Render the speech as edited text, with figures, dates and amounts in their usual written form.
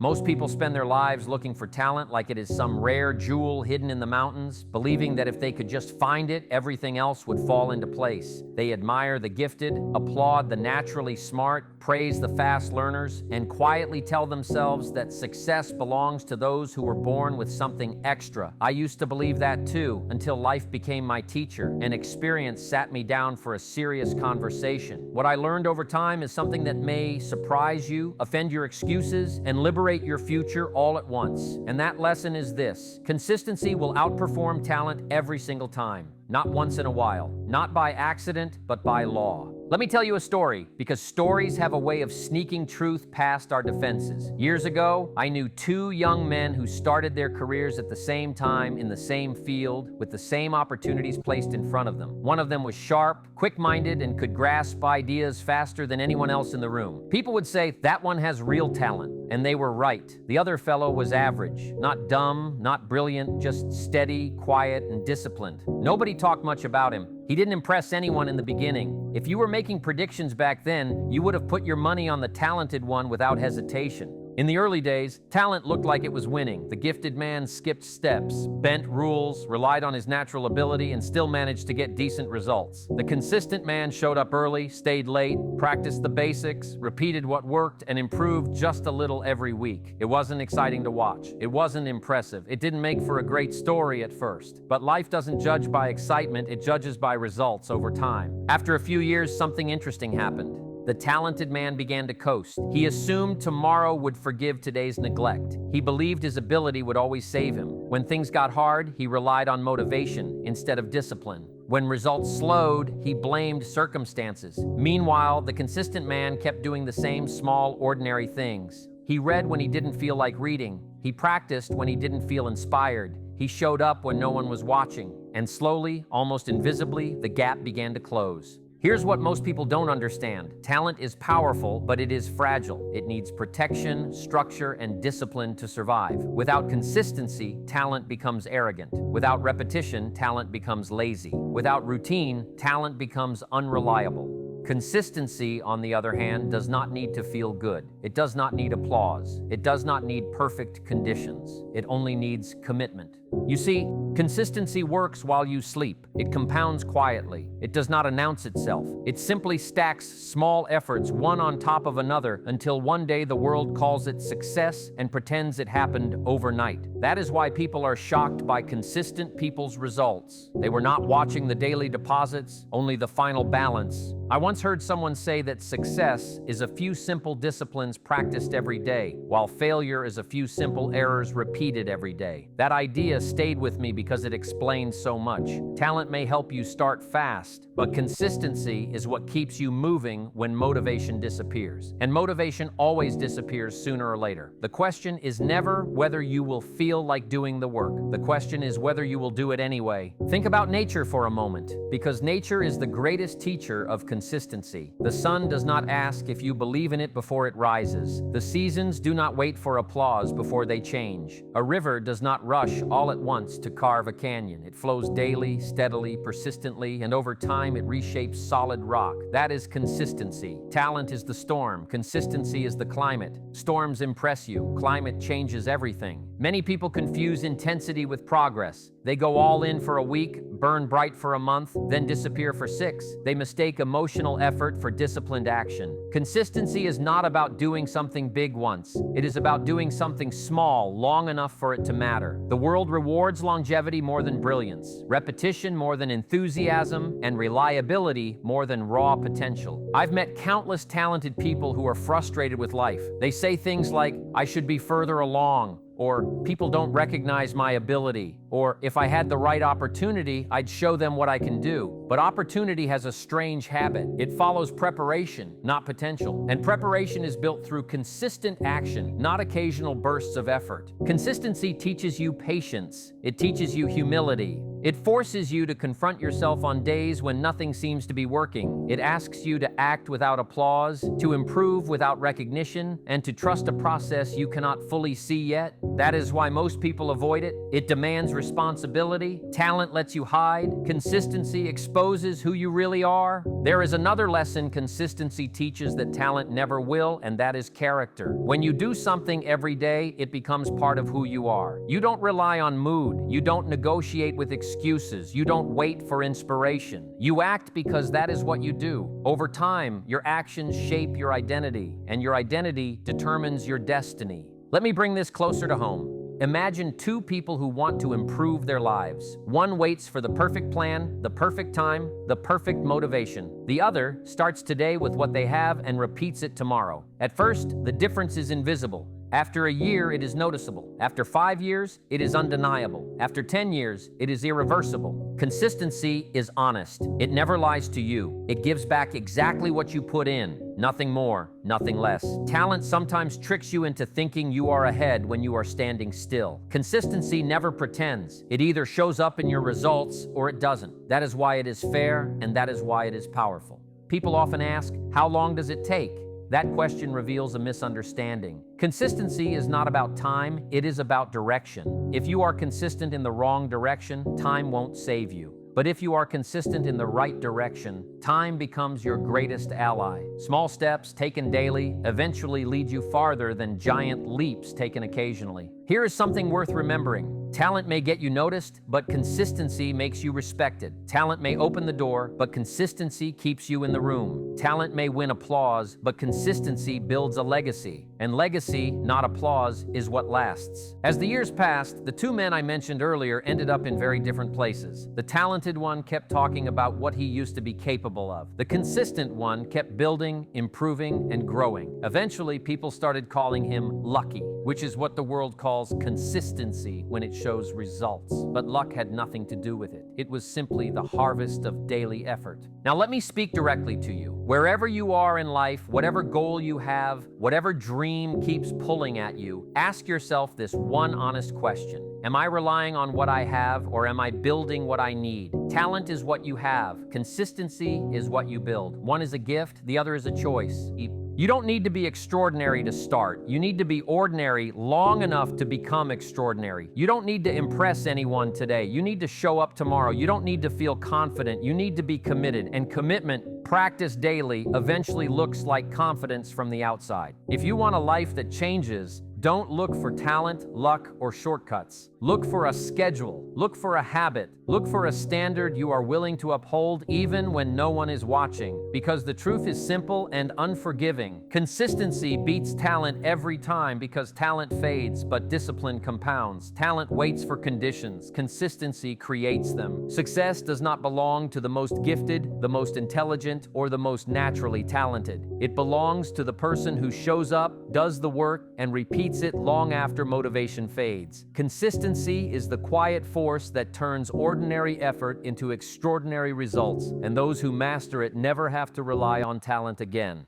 Most people spend their lives looking for talent like it is some rare jewel hidden in the mountains, believing that if they could just find it, everything else would fall into place. They admire the gifted, applaud the naturally smart, praise the fast learners, and quietly tell themselves that success belongs to those who were born with something extra. I used to believe that too, until life became my teacher, and experience sat me down for a serious conversation. What I learned over time is something that may surprise you, offend your excuses, and liberate your future all at once. And that lesson is this: consistency will outperform talent every single time. Not once in a while, not by accident, but by law. Let me tell you a story, because stories have a way of sneaking truth past our defenses. Years ago, I knew two young men who started their careers at the same time in the same field with the same opportunities placed in front of them. One of them was sharp, quick-minded, and could grasp ideas faster than anyone else in the room. People would say, that one has real talent, and they were right. The other fellow was average, not dumb, not brilliant, just steady, quiet, and disciplined. Nobody talked much about him. He didn't impress anyone in the beginning. If you were making predictions back then, you would have put your money on the talented one without hesitation. In the early days, talent looked like it was winning. The gifted man skipped steps, bent rules, relied on his natural ability, and still managed to get decent results. The consistent man showed up early, stayed late, practiced the basics, repeated what worked, and improved just a little every week. It wasn't exciting to watch. It wasn't impressive. It didn't make for a great story at first. But life doesn't judge by excitement, it judges by results over time. After a few years, something interesting happened. The talented man began to coast. He assumed tomorrow would forgive today's neglect. He believed his ability would always save him. When things got hard, he relied on motivation instead of discipline. When results slowed, he blamed circumstances. Meanwhile, the consistent man kept doing the same small, ordinary things. He read when he didn't feel like reading. He practiced when he didn't feel inspired. He showed up when no one was watching. And slowly, almost invisibly, the gap began to close. Here's what most people don't understand. Talent is powerful, but it is fragile. It needs protection, structure, and discipline to survive. Without consistency, talent becomes arrogant. Without repetition, talent becomes lazy. Without routine, talent becomes unreliable. Consistency, on the other hand, does not need to feel good. It does not need applause. It does not need perfect conditions. It only needs commitment. You see, consistency works while you sleep. It compounds quietly. It does not announce itself. It simply stacks small efforts one on top of another until one day the world calls it success and pretends it happened overnight. That is why people are shocked by consistent people's results. They were not watching the daily deposits, only the final balance. I once heard someone say that success is a few simple disciplines practiced every day, while failure is a few simple errors repeated every day. That idea stayed with me because it explains so much. Talent may help you start fast, but consistency is what keeps you moving when motivation disappears. And motivation always disappears sooner or later. The question is never whether you will feel like doing the work. The question is whether you will do it anyway. Think about nature for a moment, because nature is the greatest teacher of consistency. The sun does not ask if you believe in it before it rises. The seasons do not wait for applause before they change. A river does not rush all at once to carve a canyon. It flows daily, steadily, persistently, and over time it reshapes solid rock. That is consistency. Talent is the storm. Consistency is the climate. Storms impress you. Climate changes everything. Many people confuse intensity with progress. They go all in for a week, burn bright for a month, then disappear for 6. They mistake emotional effort for disciplined action. Consistency is not about doing something big once. It is about doing something small long enough for it to matter. The world rewards longevity more than brilliance, repetition more than enthusiasm, and reliability more than raw potential. I've met countless talented people who are frustrated with life. They say things like, "I should be further along," or "people don't recognize my ability," or "if I had the right opportunity, I'd show them what I can do." But opportunity has a strange habit. It follows preparation, not potential. And preparation is built through consistent action, not occasional bursts of effort. Consistency teaches you patience. It teaches you humility. It forces you to confront yourself on days when nothing seems to be working. It asks you to act without applause, to improve without recognition, and to trust a process you cannot fully see yet. That is why most people avoid it. It demands responsibility. Talent lets you hide. Consistency exposes who you really are. There is another lesson consistency teaches that talent never will, and that is character. When you do something every day, it becomes part of who you are. You don't rely on mood. You don't negotiate with excuses. You don't wait for inspiration. You act because that is what you do. Over time, your actions shape your identity, and your identity determines your destiny. Let me bring this closer to home. Imagine two people who want to improve their lives. One waits for the perfect plan, the perfect time, the perfect motivation. The other starts today with what they have and repeats it tomorrow. At first, the difference is invisible. After a year, it is noticeable. After 5 years, it is undeniable. After 10 years, it is irreversible. Consistency is honest. It never lies to you. It gives back exactly what you put in. Nothing more, nothing less. Talent sometimes tricks you into thinking you are ahead when you are standing still. Consistency never pretends. It either shows up in your results or it doesn't. That is why it is fair, and that is why it is powerful. People often ask, how long does it take? That question reveals a misunderstanding. Consistency is not about time, it is about direction. If you are consistent in the wrong direction, time won't save you. But if you are consistent in the right direction, time becomes your greatest ally. Small steps taken daily eventually lead you farther than giant leaps taken occasionally. Here is something worth remembering. Talent may get you noticed, but consistency makes you respected. Talent may open the door, but consistency keeps you in the room. Talent may win applause, but consistency builds a legacy. And legacy, not applause, is what lasts. As the years passed, the two men I mentioned earlier ended up in very different places. The talented one kept talking about what he used to be capable of. The consistent one kept building, improving, and growing. Eventually, people started calling him lucky, which is what the world calls consistency when it shows results. But luck had nothing to do with it. It was simply the harvest of daily effort. Now let me speak directly to you. Wherever you are in life, whatever goal you have, whatever dream keeps pulling at you, ask yourself this one honest question. Am I relying on what I have, or am I building what I need? Talent is what you have. Consistency is what you build. One is a gift, the other is a choice. You don't need to be extraordinary to start. You need to be ordinary long enough to become extraordinary. You don't need to impress anyone today. You need to show up tomorrow. You don't need to feel confident. You need to be committed. And commitment, practiced daily, eventually looks like confidence from the outside. If you want a life that changes, don't look for talent, luck, or shortcuts. Look for a schedule. Look for a habit. Look for a standard you are willing to uphold even when no one is watching. Because the truth is simple and unforgiving. Consistency beats talent every time because talent fades, but discipline compounds. Talent waits for conditions. Consistency creates them. Success does not belong to the most gifted, the most intelligent, or the most naturally talented. It belongs to the person who shows up, does the work, and repeats it long after motivation fades. Consistency is the quiet force that turns ordinary effort into extraordinary results, and those who master it never have to rely on talent again.